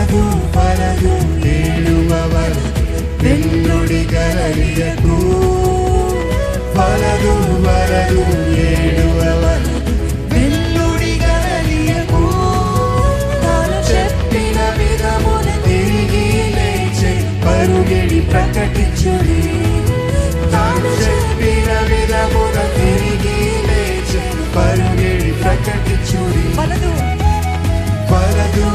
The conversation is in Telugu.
వలదు వలదు ఏడువవలదు వెన్నుడి గలలియకు వలదు వలదు ఏడువవలదు వెన్నుడి గలలియకు తాను చెప్పిన విధమున తిరిగి లేచి పరుగెడి ప్రకటించుడి తాను చెప్పిన విధమున తిరిగి లేచి పరుగెడి ప్రకటించుడి వలదు వలదు